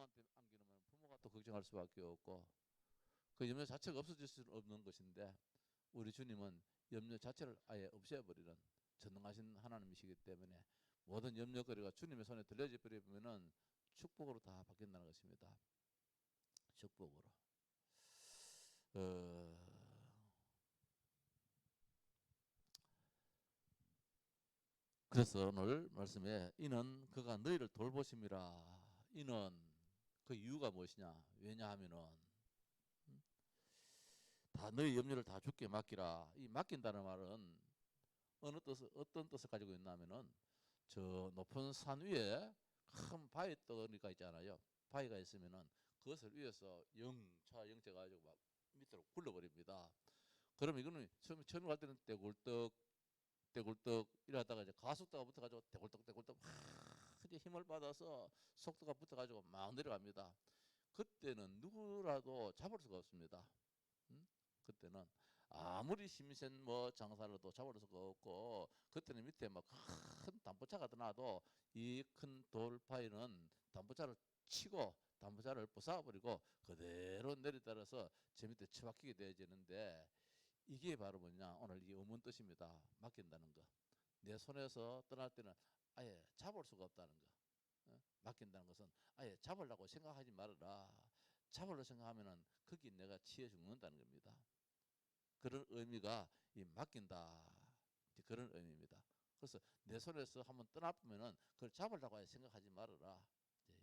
부모한테 안기면 부모가 또 걱정할 수밖에 없고 그 염려 자체가 없어질 수는 없는 것인데 우리 주님은 염려 자체를 아예 없애버리는 전능하신 하나님이시기 때문에 모든 염려거리가 주님의 손에 들려져 버리면은 축복으로 다 바뀐다는 것입니다. 축복으로. 그래서 오늘 말씀에 이는 그가 너희를 돌보심이라. 이는 그 이유가 무엇이냐? 왜냐하면은 다 너희 염려를 다 주께 맡기라. 이 맡긴다는 말은 어떤 뜻을 가지고 있냐면은 저 높은 산 위에 큰 바위 덩어리가 있잖아요. 바위가 있으면은 그것을 위에서 영차 가지고 막 밑으로 굴러버립니다. 그럼 이거는 처음에 갈 때는 떼굴떡 이러다가 이제 가속도가 붙어가지고 떼굴떡 막 이제 힘을 받아서 속도가 붙어가지고 막 내려갑니다. 그때는 누구라도 잡을 수가 없습니다. 그때는 아무리 심센 뭐 장사라도 잡을 수가 없고 그때는 밑에 막 큰 담보차가 떠나도 이 큰 돌파이는 담보차를 치고 담보차를 부숴버리고 그대로 내리따라서 제 밑에 처박히게 되어지는데 이게 바로 뭐냐 오늘 이 의문 뜻입니다. 맡긴다는 거. 내 손에서 떠날 때는 아예 잡을 수가 없다는 거. 맡긴다는 것은 아예 잡으려고 생각하지 말아라. 잡으려고 생각하면은 거기 내가 치여 죽는다는 겁니다. 그런 의미가 이 맡긴다. 그런 의미입니다. 그래서 내 손에서 한번 떠나보면은 그걸 잡으려고 생각하지 말아라.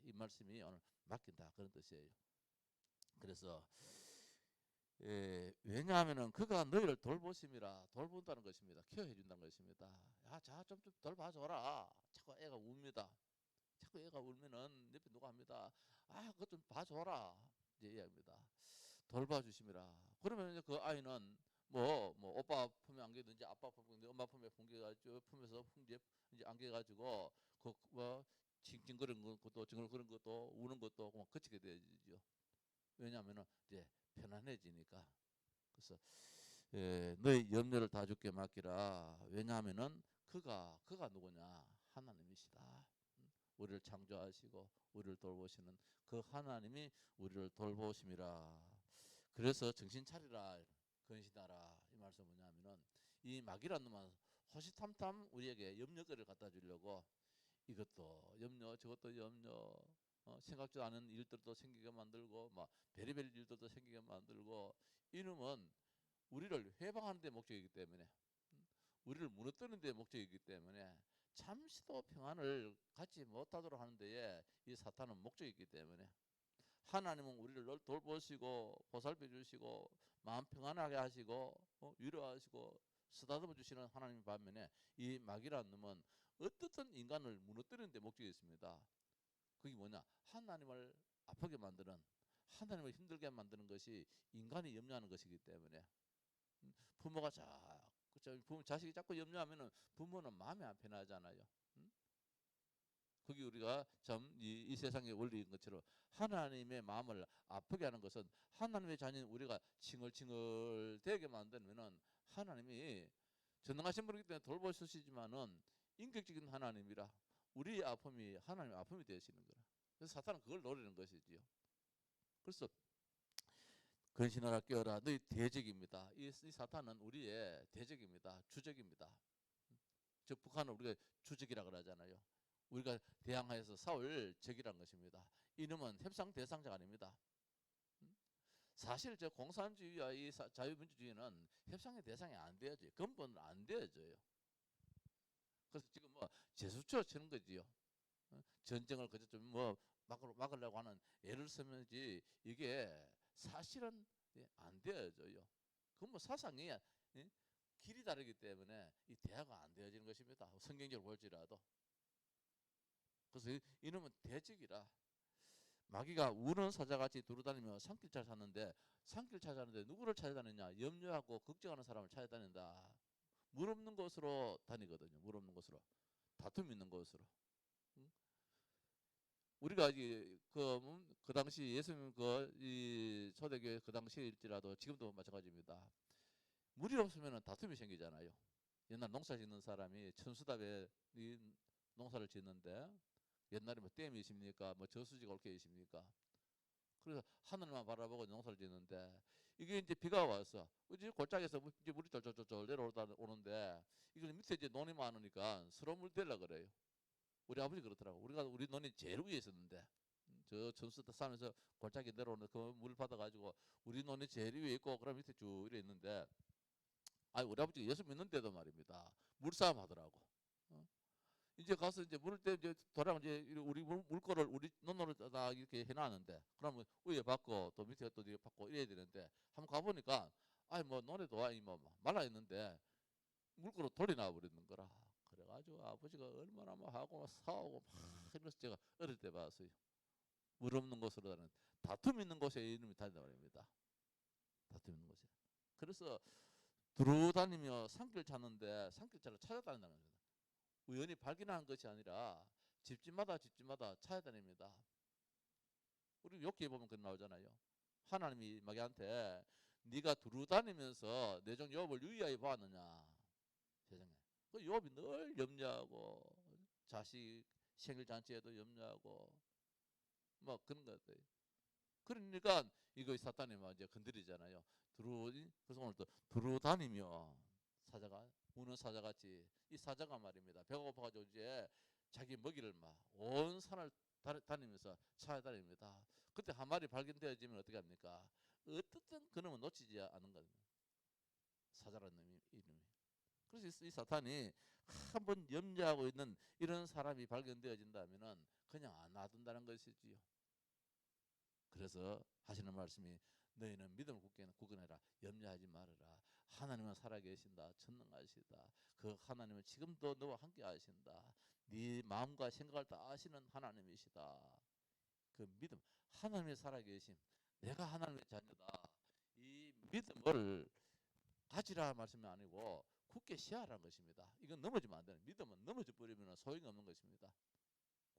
이 말씀이 오늘 맡긴다 그런 뜻이에요. 그래서 왜냐하면은 그가 너희를 돌보심이라. 돌본다는 것입니다. 케어해 준다는 것입니다. 야, 자, 좀 돌봐줘라. 자꾸 애가 웁니다. 자꾸 애가 울면은 옆에 누가 합니다. 아, 그것 좀 봐줘라. 이제 이야기입니다. 돌봐주심이라. 그러면 이제 그 아이는 뭐 오빠 품에 안기든지 아빠 품에 엄마 품에 풍겨가지고 품에서 이제 안겨가지고 그 뭐 징징거리는 것도 징글거리는 것도 우는 것도 그만 그치게 되죠. 왜냐하면은 이제 편안해지니까. 그래서 너희 염려를 다 주께 맡기라. 왜냐하면은 그가 누구냐? 하나님이시다. 우리를 창조하시고 우리를 돌보시는 그 하나님이 우리를 돌보심이라. 그래서 정신 차리라, 근신하라. 이 말씀 뭐냐면은 이 마귀라는 놈은 호시탐탐 우리에게 염려거리를 갖다 주려고 이것도 염려 저것도 염려 생각지도 않은 일들도 생기게 만들고 막 베리베리 일들도 생기게 만들고 이놈은 우리를 회방하는 데 목적이기 때문에 우리를 무너뜨리는 데 목적이기 때문에 잠시도 평안을 갖지 못하도록 하는 데에 이 사탄은 목적이기 때문에 하나님은 우리를 늘 돌보시고 보살펴 주시고 마음 평안하게 하시고 위로하시고 쓰다듬어 주시는 하나님 반면에 이 마귀라는 놈은 어떻든 인간을 무너뜨리는 데 목적이 있습니다. 그게 뭐냐? 하나님을 아프게 만드는 하나님을 힘들게 만드는 것이 인간이 염려하는 것이기 때문에 부모가 부모 자식이 자꾸 염려하면은 부모는 마음이 안 편하잖아요. 그게 우리가 참 이 세상의 원리인 것처럼 하나님의 마음을 아프게 하는 것은 하나님의 자녀인 우리가 칭얼칭얼되게 만들면은 하나님이 전능하신 분이기 때문에 돌보시지만은 인격적인 하나님이라 우리의 아픔이 하나님의 아픔이 되시는 거라. 그래서 사탄은 그걸 노리는 것이지요. 그래서 근신하라 깨어라 너희 대적입니다. 이 사탄은 우리의 대적입니다. 주적입니다. 저 북한은 우리가 주적이라 그러잖아요. 우리가 대항하여서 싸울 적이란 것입니다. 이놈은 협상 대상자가 아닙니다. 사실 저 공산주의와 이 자유민주주의는 협상의 대상이 안 되어져요. 근본은 안 되어져요. 그래서 지금 뭐 제수처 치는 거지요. 전쟁을 그저 좀뭐 막으려고 하는 애를 쓰면지 이게 사실은 안 되어져요. 그건 뭐 사상이 길이 다르기 때문에 이 대화가 안 되어지는 것입니다. 성경적으로 볼지라도. 그래서 이놈은 대적이라. 마귀가 우는 사자같이 두루다니며 산길 찾았는데 누구를 찾아다니냐? 염려하고 걱정하는 사람을 찾아다닌다. 물 없는 곳으로 다니거든요. 물 없는 곳으로. 다툼 있는 곳으로. 우리가 그 당시 예수님 이 초대교회 그 당시일지라도 지금도 마찬가지입니다. 물이 없으면 다툼이 생기잖아요. 옛날 농사 짓는 사람이 천수답에 이 농사를 짓는데 옛날에 뭐 댐이십니까? 뭐 저수지가 올 게 있습니까? 그래서 하늘만 바라보고 농사를 짓는데 이게 이제 비가 와서 이제 골짜기에서 이제 물이 쫄쫄쫄쫄 내려오다 오는데 이거 밑에 이제 논이 많으니까 서로 물 대려 그래요. 우리 아버지 그렇더라고. 우리 논이 제일 위에 있었는데 저 전수도 산에서 골짜기 내려오는 그 물 받아가지고 우리 논이 제일 위에 있고 그럼 밑에 쭉 이래 있는데 아 우리 아버지가 예수 믿는데도 말입니다. 물싸움 하더라고. 어? 이제 가서 이제 물을 때 이제 도랑 이제 우리 물거를 우리 논노를 다 이렇게 해놨는데 그러면 위에 받고 또 밑에 또 이렇게 받고 이래야 되는데 한번 가보니까 아니 뭐 논에도 아니 뭐 말라 있는데 물거로 돌이 나와버리는 거라. 그래가지고 아버지가 얼마나 뭐 하고 싸우고 막 이래서 제가 어릴 때 봤어요. 물 없는 곳으로 다는 다툼 있는 곳에 이름이 다닌다 말입니다. 다툼 있는 곳에. 그래서 두루 다니며 산길 찾는데 산길차를 찾아다닌다는 겁니다. 우연히 발견한 것이 아니라 집집마다 찾아다닙니다. 우리 욥기에 보면 그런 나오잖아요. 하나님이 마귀한테 네가 두루 다니면서 내 종 욥을 유의하여 보았느냐 세상에. 그 욥이 늘 염려하고 자식 생일 잔치에도 염려하고 뭐 그런 것 같아요. 그러니까 이거 사탄이 막 이제 건드리잖아요. 그래서 오늘 또 두루 다니며 사자가 우는 사자같이 이 사자가 말입니다. 배가 고파가지고 이제 자기 먹이를 막 온 산을 다니면서 찾아다닙니다. 그때 한 마리 발견되어지면 어떻게 합니까? 어떻든 그놈은 놓치지 않는 겁니다. 사자라는 이름이. 그래서 이 사탄이 한번 염려하고 있는 이런 사람이 발견되어진다면은 그냥 안 놔둔다는 것이지요. 그래서 하시는 말씀이 너희는 믿음을 굳건해라. 염려하지 말아라. 하나님은 살아계신다. 전능하시다. 그 하나님은 지금도 너와 함께 하신다. 네 마음과 생각을 다 아시는 하나님이시다. 그 믿음, 하나님이 살아계심, 내가 하나님의 자녀다. 이 믿음을 가지라 말씀이 아니고 굳게 시하라는 것입니다. 이건 넘어지면 안 되는. 믿음은 넘어져 버리면 소용이 없는 것입니다.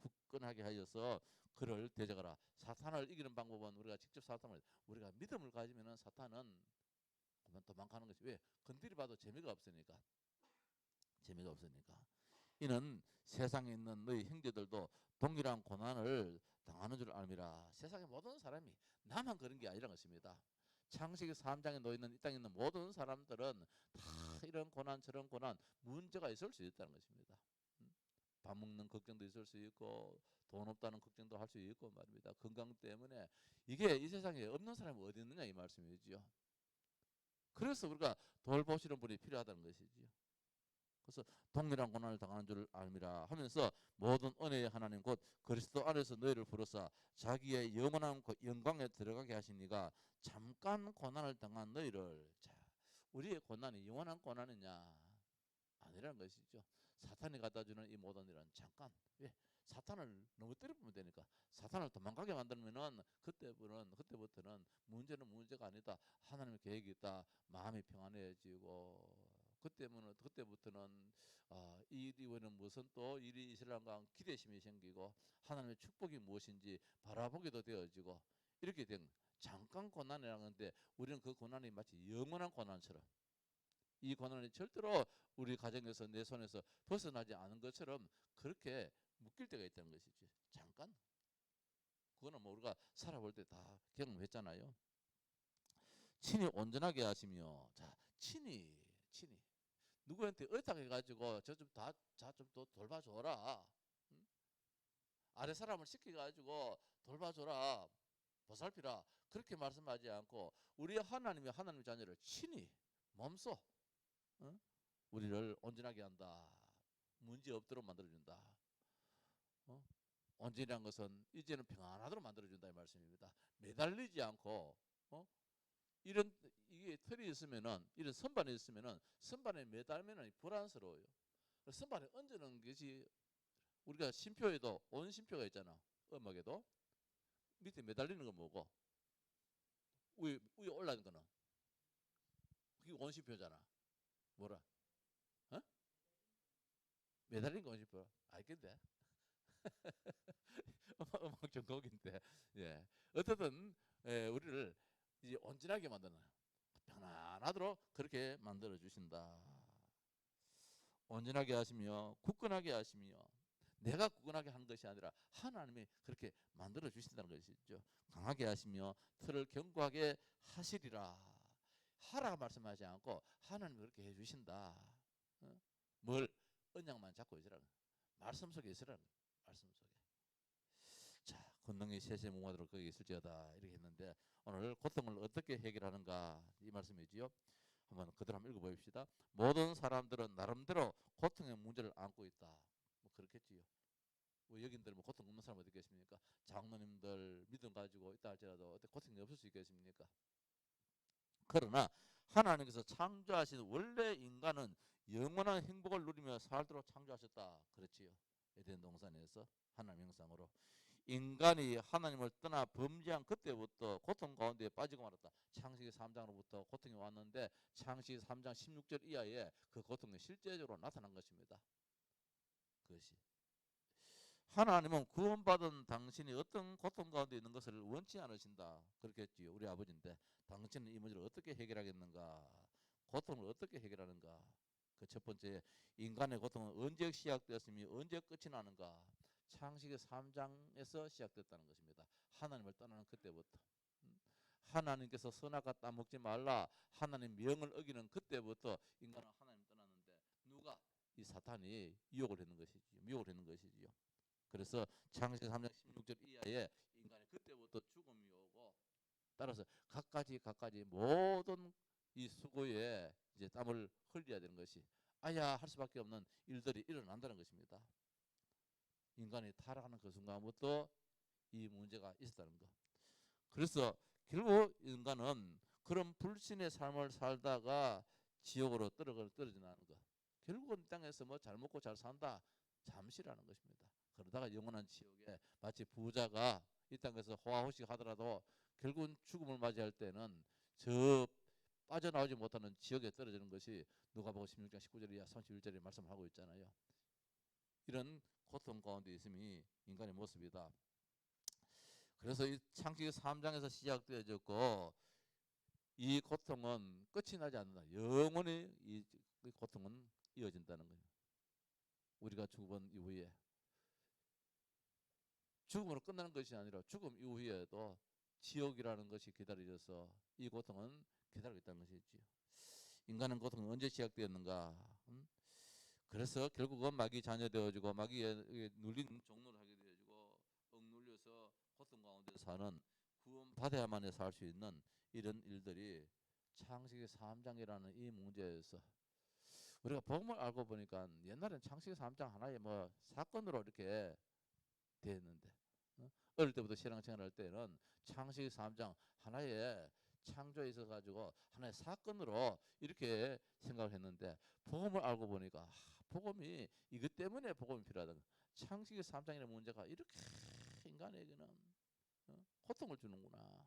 굳건하게 하여서 그를 대적하라. 사탄을 이기는 방법은 우리가 직접 우리가 믿음을 가지면은 사탄은 그만 도망가는 것이 왜? 건드려봐도 재미가 없으니까. 재미가 없으니까. 이는 세상에 있는 너희 형제들도 동일한 고난을 당하는 줄 알미라. 세상의 모든 사람이 나만 그런 게 아니라는 것입니다. 창세기 3장에 놓여있는 이 땅에 있는 모든 사람들은 다 이런 고난 저런 고난 문제가 있을 수 있다는 것입니다. 밥 먹는 걱정도 있을 수 있고 돈 없다는 걱정도 할 수 있고 말입니다. 건강 때문에 이게 이 세상에 없는 사람이 어디 있느냐 이 말씀이지요. 그래서 우리가 돌보시는 분이 필요하다는 것이지요. 그래서 동일한 고난을 당하는 줄 알미라 하면서 모든 은혜의 하나님 곧 그리스도 안에서 너희를 부르사 자기의 영원한 영광에 들어가게 하시니가 잠깐 고난을 당한 너희를 자 우리의 고난이 영원한 고난이냐 아니라는 것이죠. 사탄이 갖다주는 이 모든 일은 잠깐 왜 사탄을 너무 때려보면 되니까 사탄을 도망가게 만들면은 그때부터는 문제는 문제가 아니다. 하나님의 계획이 있다. 마음이 평안해지고 그때부터는 일이 오는 무슨 또 일이 있으란가 기대심이 생기고 하나님의 축복이 무엇인지 바라보게도 되어지고 이렇게 된 잠깐 고난이라는 건데 우리는 그 고난이 마치 영원한 고난처럼 이 고난이 절대로 우리 가정에서 내 손에서 벗어나지 않은 것처럼 그렇게 묶일 때가 있다는 것이지. 잠깐 그거는 뭐 우리가 살아볼 때 다 경험했잖아요. 친히 온전하게 하시며 자 친히 누구한테 의탁해가지고 저 좀 또 돌봐줘라. 응? 아래 사람을 시켜가지고 돌봐줘라. 보살피라. 그렇게 말씀하지 않고 우리 하나님의 자녀를 친히 몸소 응? 우리를 온전하게 한다. 문제 없도록 만들어준다. 어? 온전이란 것은 이제는 평안하도록 만들어준다 이 말씀입니다. 매달리지 않고 이런 이게 틀이 있으면은 이런 선반이 있으면은 선반에 매달면은 불안스러워요. 선반에 얹는 것이 우리가 심표에도 온심표가 있잖아. 음악에도 밑에 매달리는 건 뭐고 위에 올라가는 거는 그게 온심표잖아. 뭐라? 어? 매달리는 거 온심표 알겠대. 음악 전곡인데 예 어쨌든 우리를 이제 온전하게 만드는 편안하도록 그렇게 만들어 주신다. 온전하게 하시며 굳건하게 하시며 내가 굳건하게 하는 것이 아니라 하나님이 그렇게 만들어 주신다는 것이죠. 강하게 하시며 틀을 견고하게 하시리라. 하라 말씀하지 않고 하나님이 그렇게 해주신다. 어? 뭘? 언약만 잡고 있으라는 거예요. 말씀 속에 있으라는 거예요. 말씀 속에. 자, 권능의 셋의 무마들로 거기 있을지어다 이렇게 했는데 오늘 고통을 어떻게 해결하는가 이 말씀이지요. 한번 그대로 한번 읽어봅시다. 모든 사람들은 나름대로 고통의 문제를 안고 있다. 뭐 그렇겠지요. 뭐 여긴들 뭐 고통 없는 사람 어디 있겠습니까? 장로님들 믿음 가지고 있다 할지라도 어떻게 고통이 없을 수 있겠습니까? 그러나 하나님께서 창조하신 원래 인간은 영원한 행복을 누리며 살도록 창조하셨다. 그렇지요. 에덴 동산에서 하나님 형상으로 인간이 하나님을 떠나 범죄한 그때부터 고통 가운데 빠지고 말았다. 창세기 3장으로부터 고통이 왔는데 창세기 3장 16절 이하에 그 고통이 실제적으로 나타난 것입니다. 그것이 하나님은 구원받은 당신이 어떤 고통 가운데 있는 것을 원치 않으신다. 그렇겠지요. 우리 아버지인데 당신은 이 문제를 어떻게 해결하겠는가? 고통을 어떻게 해결하는가? 그 첫 번째, 인간의 고통은 언제 시작되었으며 언제 끝이 나는가? 창세기 3장에서 시작됐다는 것입니다. 하나님을 떠나는 그때부터. 하나님께서 선악과 따먹지 말라 하나님 명을 어기는 그때부터 인간은 하나님 떠났는데 누가? 이 사탄이 유혹을 했는 것이지요. 미혹을 했는 것이지요. 그래서 창세기 3장 16절 이하에 인간이 그때부터 죽음이 오고 따라서 각가지 모든 이 수고에 이제 땀을 흘려야 되는 것이 아야 할 수밖에 없는 일들이 일어난다는 것입니다. 인간이 타락하는 그 순간부터 이 문제가 있었다는 것. 그래서 결국 인간은 그런 불신의 삶을 살다가 지옥으로 떨어지는 것. 결국은 땅에서 뭐 잘 먹고 잘 산다 잠시라는 것입니다. 그러다가 영원한 지옥에 마치 부자가 이 땅에서 호화호식 하더라도 결국은 죽음을 맞이할 때는 저 빠져나오지 못하는 지옥에 떨어지는 것이 누가복음 16장 19절 이하 31절에 말씀하고 있잖아요. 이런 고통 가운데 있음이 인간의 모습이다. 그래서 이 창세기 3장에서 시작되어졌고 이 고통은 끝이 나지 않는다. 영원히 이 고통은 이어진다는 거예요. 우리가 죽은 이후에 죽음으로 끝나는 것이 아니라 죽음 이후에도 지옥이라는 것이 기다려져서 이 고통은 기다리고 있다는 것이지요. 인간은 고통은 언제 시작되었는가? 그래서 결국은 마귀 자녀 되어지고 마귀에 눌린 종로를 하게 되어지고 억눌려서 고통 가운데 사는 구원받아야만 살 수 있는 이런 일들이 창세기 3장이라는 이 문제에서 우리가 복음을 알고 보니까 옛날엔 창세기 3장 하나의 뭐 사건으로 이렇게 됐는데 어릴 때부터 신앙생활 할 때는 창세기 3장 하나의 창조에 있어 가지고 하나의 사건으로 이렇게 생각을 했는데 복음을 알고 보니까 복음이 이것 때문에 복음이 필요하다. 창세기 3장이라는 문제가 이렇게 인간에게는 고통을 주는구나.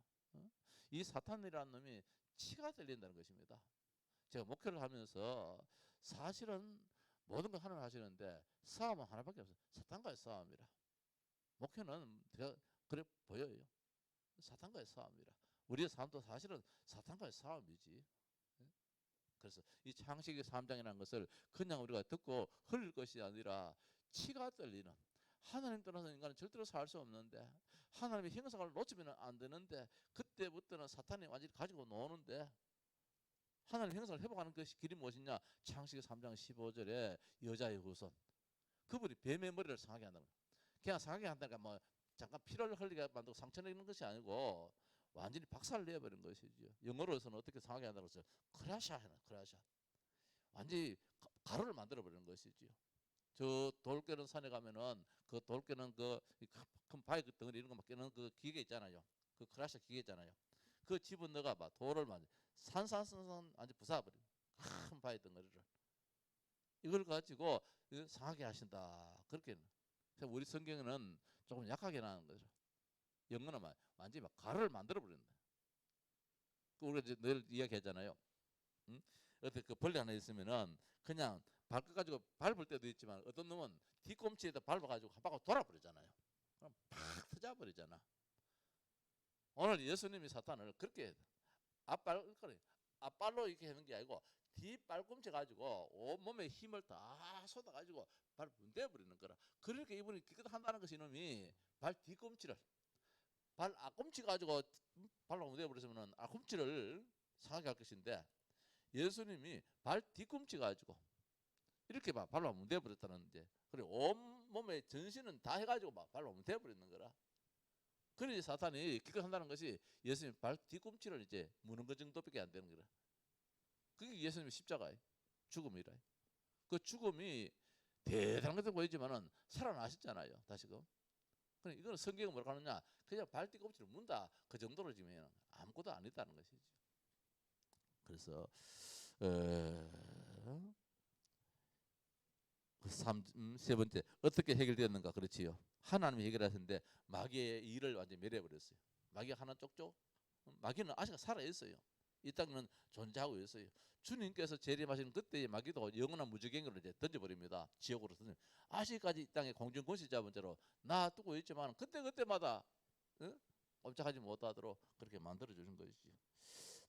이 사탄이라는 놈이 치가 들린다는 것입니다. 제가 목회를 하면서 사실은 모든 걸 하나님 하시는데 싸움은 하나밖에 없어요. 사탄과의 싸움이라. 목회는 그래 보여요. 사탄과의 싸움이라. 우리의 삶도 사실은 사탄과의 싸움이지. 그래서 이 창세기 3장이라는 것을 그냥 우리가 듣고 흘릴 것이 아니라 치가 떨리는 하나님 떠나서 인간은 절대로 살 수 없는데 하나님의 형상을 놓치면 안 되는데 그때부터는 사탄이 완전히 가지고 노는데 하나님 형상을 회복하는 것이 길이 무엇이냐? 창세기 3장 15절에 여자의 후손 그분이 뱀의 머리를 상하게 한다는 거예요. 그냥 상하게 한다니까 뭐 잠깐 피를 흘리게 만들고 상처 내는 것이 아니고 완전히 박살을 내버린 것이죠. 영어로서는 어떻게 상하게 한다고 했어요? 크라샤 하나 크라샤. 완전히 가루를 만들어 버리는 것이지요. 저 돌깨는 산에 가면은 그 돌깨는 그 큰 바위 그 덩어리 이런 거 막 깨는 그 기계 있잖아요. 그 크라샤 기계 있잖아요. 그 집어넣어가 봐 돌을 만들 산산산산 완전 부숴버려. 큰 바위 덩어리를 이걸 가지고 상하게 하신다. 그렇게 우리 성경에는 조금 약하게 나오는 거죠. 영어는 완전히 막 가루를 만들어 버린다. 우리가 이제 늘 이야기하잖아요. 응? 어떻게 그 벌레 하나 있으면은 그냥 발끝 가지고 밟을 때도 있지만 어떤 놈은 뒤꿈치에다 밟아가지고 한 바퀴 돌아버리잖아요. 그럼 팍 터져버리잖아. 오늘 예수님이 사탄을 그렇게 앞발로 이렇게 하는 게 아니고 뒤 발꿈치 가지고 온몸에 힘을 다 쏟아가지고 발 문대버리는 거라. 그렇게 이분이 기껏 한다는 것이 이놈이 발 뒤꿈치를 발 앞꿈치 가지고 발로 문대버리면은 앞꿈치를 상하게 할 것인데 예수님이 발 뒤꿈치 가지고 이렇게 막 발로 문대버렸다는 이제 그래 온몸에 전신은 다 해가지고 막 발로 문대버리는 거라. 그래서 사탄이 기껏 한다는 것이 예수님 발 뒤꿈치를 이제 무는 것 정도밖에 안 되는 거라. 그게 예수님의 십자가의 죽음이라. 그 죽음이 대단한 것도 보이지만은 살아나셨잖아요. 다시금. 그럼 이거는 성경은 뭐라고 하느냐? 그냥 발 뒤꿈치를 문다. 그 정도로 지면 아무것도 아니다는 것이죠. 그래서 세 번째 어떻게 해결되었는가? 그렇지요. 하나님이 해결하셨는데 마귀의 일을 완전히 멸해버렸어요. 마귀가 하나 쪽쪽 마귀는 아직 살아 있어요. 이 땅은 존재하고 있어요. 주님께서 재림하시는 그때의 마귀도 영원한 무지개로 이제 던져버립니다. 지옥으로 던져. 아직까지 이 땅에 공중 권세 잡은 채로 놔두고 있지만 그때 그때마다 꼼짝하지 못하도록 그렇게 만들어 주는 것이죠.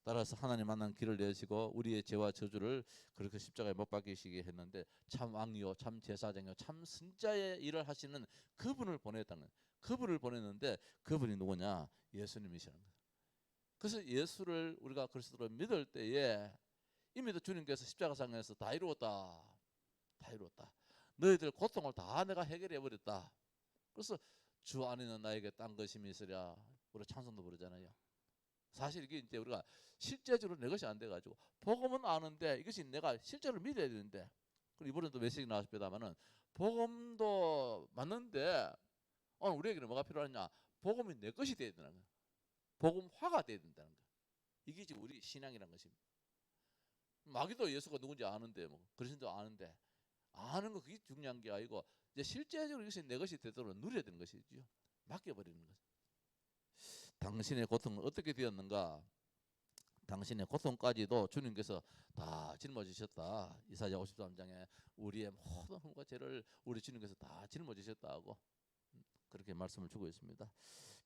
따라서 하나님 만난 길을 내시고 우리의 죄와 저주를 그렇게 십자가에 못 박히시게 했는데 참 왕이요 참 제사장이요 참 선자의 일을 하시는 그분을 보냈다는 그분을 보냈는데 그분이 누구냐? 예수님이시라는 거예요. 그래서 예수를 우리가 그리스도로 믿을 때에 이미 주님께서 십자가상에서 다 이루었다. 다 이루었다. 너희들 고통을 다 내가 해결해 버렸다. 그래서 주 안에는 나에게 딴 것임이 있으랴. 우리 찬송도 부르잖아요. 사실 이게 이제 우리가 실제적으로 내 것이 안 돼가지고 복음은 아는데 이것이 내가 실제로 믿어야 되는데 그리고 이번에도 메시지 나왔습니다만은 복음도 맞는데 오늘 우리에게는 뭐가 필요하냐? 복음이 내 것이 돼야 되는 거야. 복음화가 돼야 된다는 거야. 이게 지금 우리 신앙이라는 것입니다. 마귀도 예수가 누군지 아는데 뭐 그리스도 아는데 아는 거 그게 중요한 게 아니고 이제 실제적으로 이것이 내 것이 되도록 누려야 되는 것이죠. 맡겨버리는 것. 당신의 고통은 어떻게 되었는가? 당신의 고통까지도 주님께서 다 짊어지셨다. 이사야 53장에 우리의 모든 흠과 죄를 우리 주님께서 다 짊어지셨다고 그렇게 말씀을 주고 있습니다.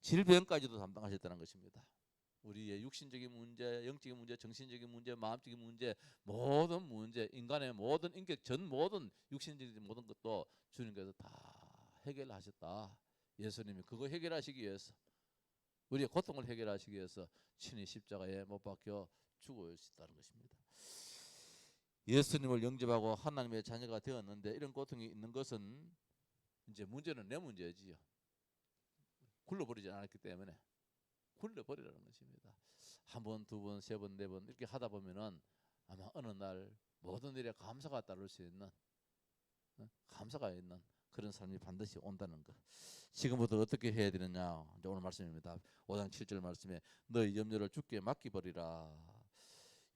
질병까지도 담당하셨다는 것입니다. 우리의 육신적인 문제, 영적인 문제, 정신적인 문제, 마음적인 문제, 모든 문제, 인간의 모든 인격 전 모든 육신적인 모든 것도 주님께서 다 해결하셨다. 예수님이 그거 해결하시기 위해서 우리의 고통을 해결하시기 위해서 친히 십자가에 못 박혀 죽으셨다는 것입니다. 예수님을 영접하고 하나님의 자녀가 되었는데 이런 고통이 있는 것은 이제 문제는 내 문제지요. 굴러버리지 않았기 때문에 굴려버리라는 것입니다. 한 번, 두 번, 세 번, 네 번 이렇게 하다 보면은 아마 어느 날 모든 일에 감사가 따를 수 있는 감사가 있는 그런 삶이 반드시 온다는 것. 지금부터 어떻게 해야 되느냐? 이제 오늘 말씀입니다. 5장 7절 말씀에 너희 염려를 주께 맡기버리라.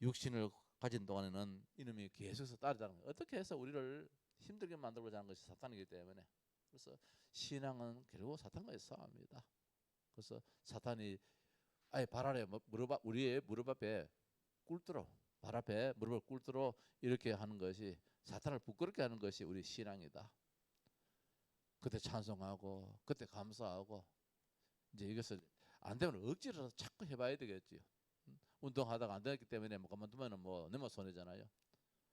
육신을 가진 동안에는 이놈이 계속해서 따르자는 거예요. 어떻게 해서 우리를 힘들게 만들고자 하는 것이 사탄이기 때문에 그래서 신앙은 결국 사탄과의 싸움입니다. 그래서 사탄이 아예 발 아래 우리의 무릎 앞에 꿇도록 발 앞에 무릎을 꿇도록 이렇게 하는 것이 사탄을 부끄럽게 하는 것이 우리 신앙이다. 그때 찬송하고 그때 감사하고 이제 이것을 안 되면 억지로 자꾸 해봐야 되겠지요. 운동하다가 안 되기 때문에 뭐 그만두면은 뭐 내만 손해잖아요.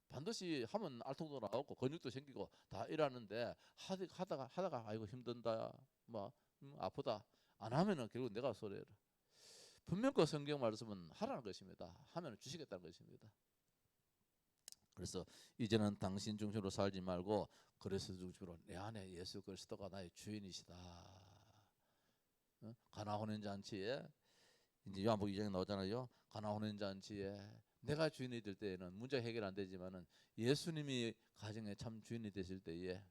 반드시 하면 알통도 나오고 근육도 생기고 다 일하는데 하다가 아이고 힘든다 뭐 아프다 안 하면은 결국 내가 손해라. 분명 그 성경 말씀은 하라는 것입니다. 하면 주시겠다는 것입니다. 그래서 이제는 당신 중심으로 살지 말고 그리스도 중심으로 내 안에 예수 그리스도가 나의 주인이시다. 가나 혼인 잔치에 이제 요한복음 2장에 나오잖아요. 가나 혼인 잔치에 내가 주인이 될 때에는 문제 해결 안 되지만은 예수님이 가정의 참 주인이 되실 때에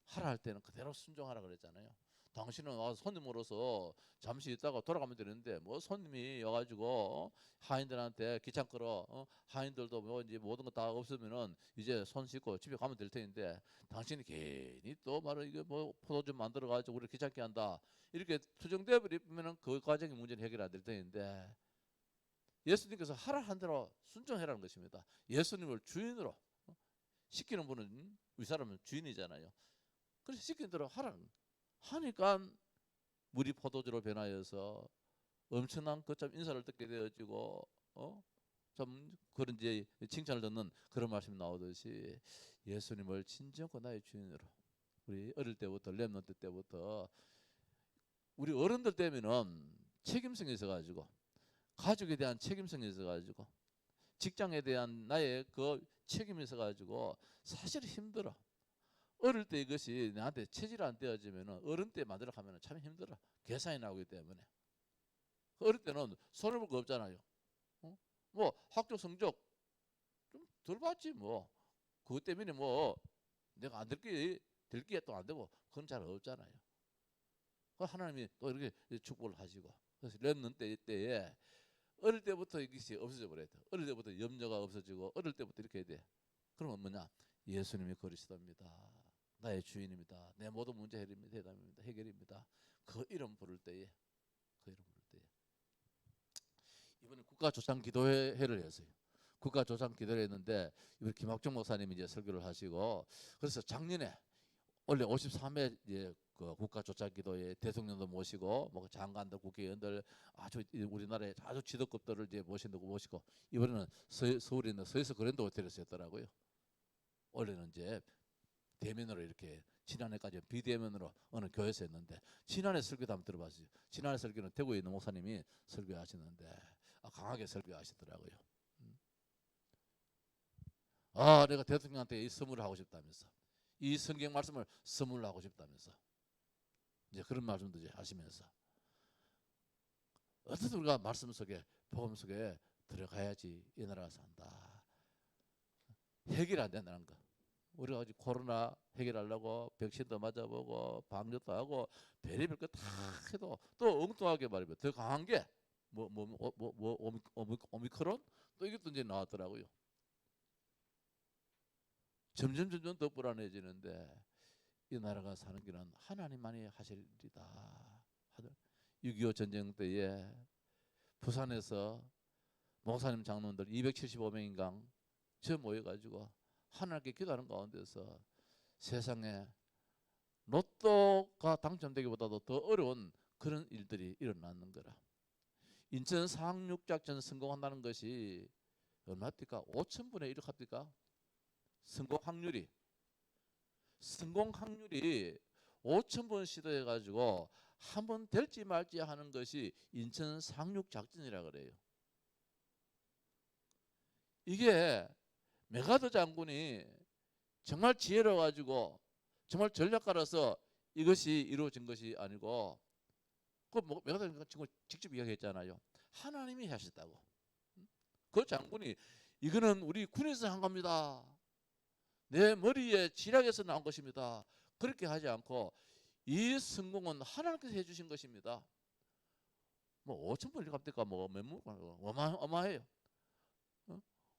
하라 할 때는 그대로 순종하라 그랬잖아요. 당신은 와서 손님으로서 잠시 있다가 돌아가면 되는데 뭐 손님이 와가지고 하인들한테 귀찮거러 하인들도 뭐 이제 모든 거 다 없으면은 이제 손 씻고 집에 가면 될 텐데 당신이 괜히 또 말을 이게 뭐 포도 좀 만들어 가지고 우리 귀찮게 한다 이렇게 투정돼 버리면은 그 과정의 문제는 해결 안 될 텐데 예수님께서 하라 한 대로 순종해라는 것입니다. 예수님을 주인으로 시키는 분은 윗사람은 주인이잖아요. 그래서 시키는 대로 하라는 하니까 물이 포도주로 변하여서 엄청난 거참 인사를 듣게 되어지고 좀 그런 이제 칭찬을 듣는 그런 말씀이 나오듯이 예수님을 진정과 나의 주인으로 우리 어릴 때부터 렘넌트 때부터 우리 어른들 때면은 책임성이 있어가지고 가족에 대한 책임성이 있어가지고 직장에 대한 나의 그 책임이 있어가지고 사실 힘들어. 어릴 때 이것이 나한테 체질 안 되어지면은 어른 때 만들어 가면은 참 힘들어. 계산이 나오기 때문에. 어릴 때는 손해볼 거 없잖아요. 어? 뭐 학교 성적 좀 덜 봤지 뭐. 그것 때문에 뭐 내가 안 될게 또 안 되고 그건 잘 없잖아요. 그 하나님이 또 이렇게 축복을 하시고 그래서 렘넌트 때에 어릴 때부터 이것이 없어져 버려야 돼. 어릴 때부터 염려가 없어지고 어릴 때부터 이렇게 해야 돼. 그러면 뭐냐? 예수님이 그리스도입니다. 나의 주인입니다. 내 모든 문제 해결입니다. 해결입니다. 그 이름 부를 때에 그 이름 부를 때에 이번에 국가조상 기도회를 했어요. 국가조상 기도를 했는데 이번 김학종 목사님이 이제 설교를 하시고 그래서 작년에 원래 53회 이제 그 국가조사기도에 대통령도 모시고 뭐 장관들 국회의원들 아주 우리나라의 아주 지도급들을 이제 모시고 이번에는 서울에 있는 서해서 그랜드 호텔에서 했더라고요. 원래는 이제 대면으로 이렇게 지난해까지 비대면으로 어느 교회에서 했는데 지난해 설교도 한번 들어봤어요. 지난해 설교는 대구에 있는 목사님이 설교하시는데 강하게 설교하시더라고요. 내가 대통령한테 이 선물을 하고 싶다면서 이 성경 말씀을 선물로 하고 싶다면서 이제 그런 말씀도 이제 하시면서 어떻게 우리가 말씀 속에 복음 속에 들어가야지 이 나라가 산다. 해결 안 된다는 거. 우리가 아직 코로나 해결하려고 백신도 맞아보고 방역도 하고 별의별 거 다 해도 또 엉뚱하게 말이면 더 강한 게 오미크론 또 이것도 이제 나왔더라고요. 점점 더 불안해지는데 이 나라가 사는 길은 하나님만이 하실 일이다. 6.25 전쟁 때에 부산에서 목사님 장로들 275명인가 저 모여가지고 하나님께 기도하는 가운데서 세상에 로또가 당첨되기보다도 더 어려운 그런 일들이 일어나는 거라. 인천 상륙작전 성공한다는 것이 얼마입니까? 5,000분의 1을 합니까? 성공 확률이 5,000번 시도해가지고 한 번 될지 말지 하는 것이 인천 상륙작전이라 그래요. 이게 메가더 장군이 정말 지혜로워가지고 정말 전략가라서 이것이 이루어진 것이 아니고 메가더 장군이 지금 직접 이야기했잖아요. 하나님이 하셨다고. 그 장군이 이거는 우리 군에서 한 겁니다. 내 머리에 지략에서 나온 것입니다. 그렇게 하지 않고 이 성공은 하나님께서 해주신 것입니다. 뭐 5,000번 갑니까? 뭐 어마어마해요.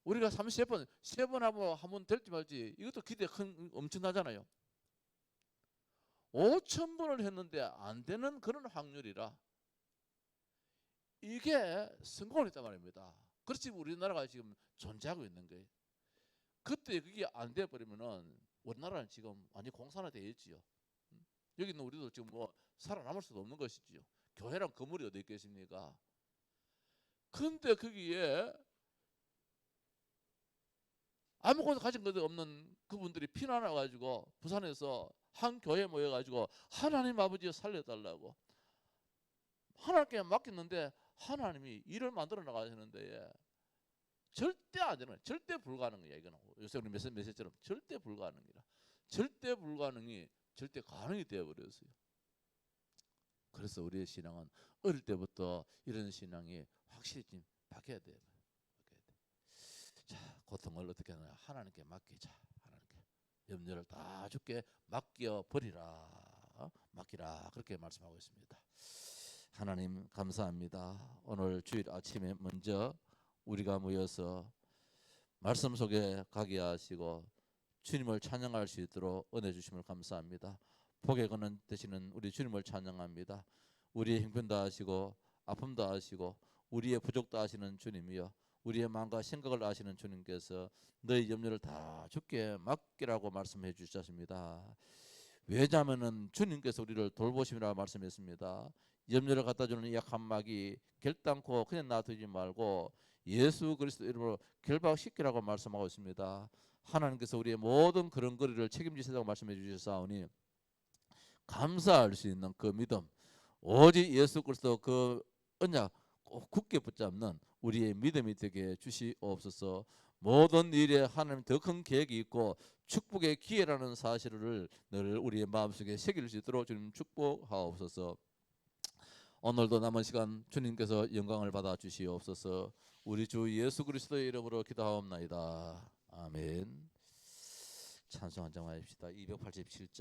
우리가 33번, 3번 하면 한 번 될지 말지 이것도 기대 엄청나잖아요. 5,000번을 했는데 안 되는 그런 확률이라 이게 성공을 했단 말입니다. 그렇지 우리나라가 지금 존재하고 있는 거예요. 그때 그게 안 돼버리면은 우리나라는 지금 완전 공산화되어 있지요. 여기 있는 우리도 지금 뭐 살아남을 수도 없는 것이지요. 교회랑 건물이 어디 있겠습니까? 근데 거기에 아무것도 가진 것도 없는 그분들이 피난와 가지고 부산에서 한 교회에 모여 가지고 하나님 아버지 살려달라고 하나님께 맡겼는데 하나님이 일을 만들어 나가시는데 절대 안 되는 거야. 절대 불가능이야. 이거는 요새 우리 메시지처럼 절대 불가능이라. 절대 불가능이 절대 가능이 되어 버렸어요. 그래서 우리의 신앙은 어릴 때부터 이런 신앙이 확실히 좀 바뀌어야 돼요. 자, 고통을 어떻게 하냐? 하나님께 맡기자. 하나님께 염려를 다 주께 맡겨 버리라. 맡기라. 그렇게 말씀하고 있습니다. 하나님 감사합니다. 오늘 주일 아침에 먼저 우리가 모여서 말씀 속에 가게 하시고 주님을 찬양할 수 있도록 은혜 주심을 감사합니다. 복의 근원 되시는 우리 주님을 찬양합니다. 우리의 형편도 아시고 아픔도 아시고 우리의 부족도 아시는 주님이여, 우리의 마음과 생각을 아시는 주님께서 너희 염려를 다 주께 맡기라고 말씀해 주셨습니다. 왜냐하면은 주님께서 우리를 돌보심이라 말씀했습니다. 염려를 갖다 주는 약한 마귀 결단코 그냥 놔두지 말고 예수 그리스도 이름으로 결박시키라고 말씀하고 있습니다. 하나님께서 우리의 모든 그런 거리를 책임지시다고 말씀해 주셨사오니 감사할 수 있는 그 믿음, 오직 예수 그리스도 그 언약 꼭 굳게 붙잡는 우리의 믿음이 되게 주시옵소서. 모든 일에 하나님 더 큰 계획이 있고 축복의 기회라는 사실을 늘 우리의 마음속에 새길 수 있도록 주님 축복하옵소서. 오늘도 남은 시간 주님께서 영광을 받아 주시옵소서. 우리 주 예수 그리스도의 이름으로 기도하옵나이다. 아멘. 찬송 한 장 하십시다. 287장